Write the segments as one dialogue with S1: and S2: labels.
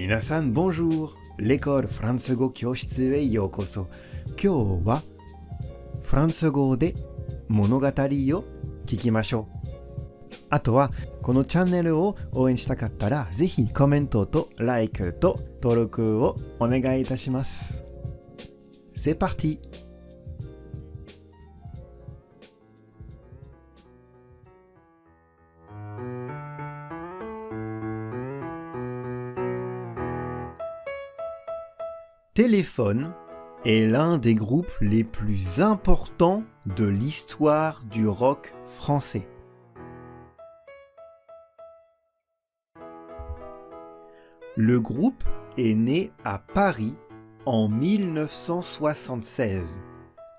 S1: 皆さん、bonjour! L'école フランス語教室へようこそ。今日はフランス語で物語を聞きましょう。あとは、このチャンネルを応援したかったら、ぜひコメントと like と登録をお願いいたします。C'est parti! Téléphone est l'un des groupes les plus importants de l'histoire du rock français. Le groupe est né à Paris en 1976,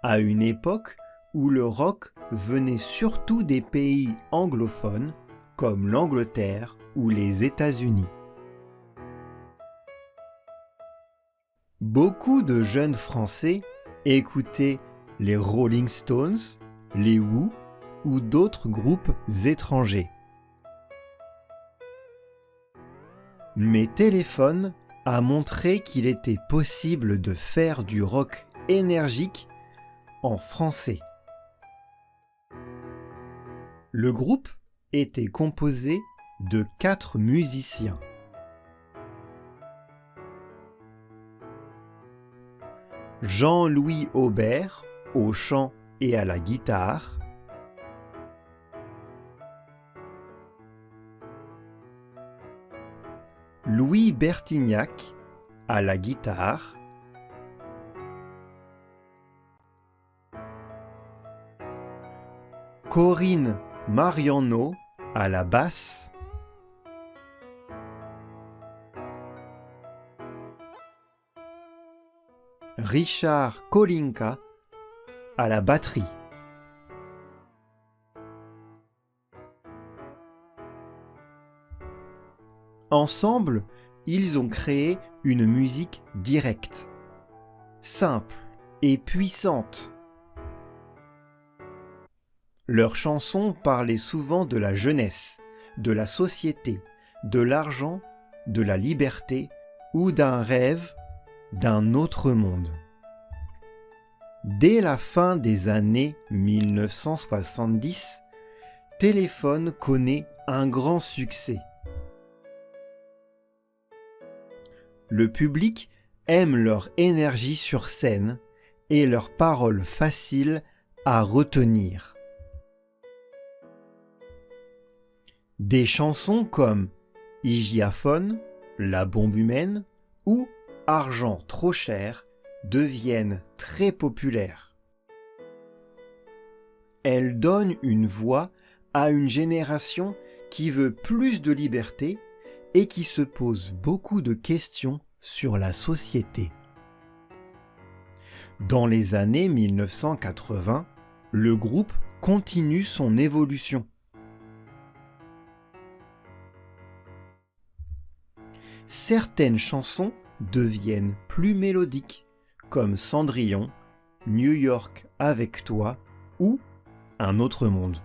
S1: à une époque où le rock venait surtout des pays anglophones comme l'Angleterre ou les États-Unis. Beaucoup de jeunes Français écoutaient les Rolling Stones, les Who ou d'autres groupes étrangers. Mais Téléphone a montré qu'il était possible de faire du rock énergique en français. Le groupe était composé de 4 musiciens. Jean-Louis Aubert au chant et à la guitare, Louis Bertignac à la guitare, Corinne Mariano à la basse, Richard Kolinka à la batterie. Ensemble, ils ont créé une musique directe, simple et puissante. Leurs chansons parlaient souvent de la jeunesse, de la société, de l'argent, de la liberté ou d'un rêve d'un autre monde. Dès la fin des années 1970, Téléphone connaît un grand succès. Le public aime leur énergie sur scène et leurs paroles faciles à retenir. Des chansons comme Hygiaphone, La bombe humaine ou Argent trop cher deviennent très populaires. Elles donnent une voix à une génération qui veut plus de liberté et qui se pose beaucoup de questions sur la société. Dans les années 1980, le groupe continue son évolution. Certaines chansons deviennent plus mélodiques, comme Cendrillon, New York avec toi ou Un autre monde.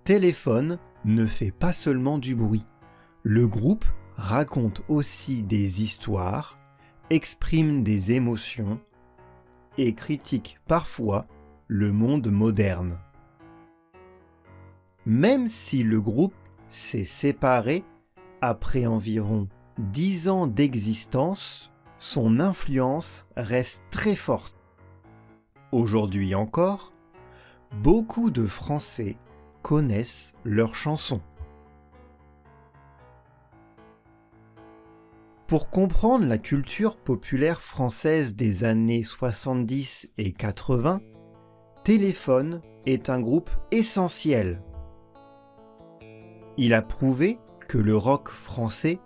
S1: Téléphone ne fait pas seulement du bruit. Le groupe raconte aussi des histoires, exprime des émotions et critique parfois le monde moderne. Même si le groupe s'est séparé après environ 10 ans d'existence, son influence reste très forte. Aujourd'hui encore, beaucoup de Français connaissent leurs chansons. Pour comprendre la culture populaire française des années 70 et 80, Téléphone est un groupe essentiel. Il a prouvé que le rock français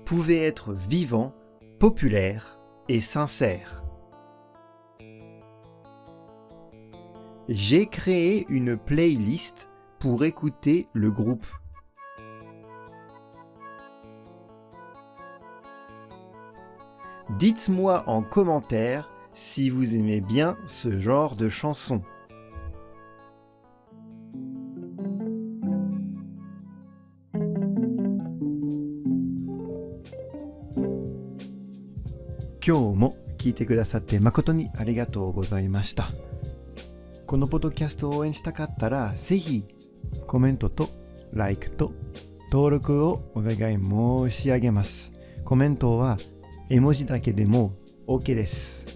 S1: pouvait être vivant, populaire et sincère. J'ai créé une playlist pour écouter le groupe. Dites-moi en commentaire si vous aimez bien ce genre de chanson. 今日も聞いてくださって誠にありがとうございました。このポッドキャストを応援したかったら、ぜひコメントとlikeと登録をお願い申し上げます。コメントは絵文字だけでも OK です。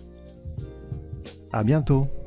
S1: À bientôt!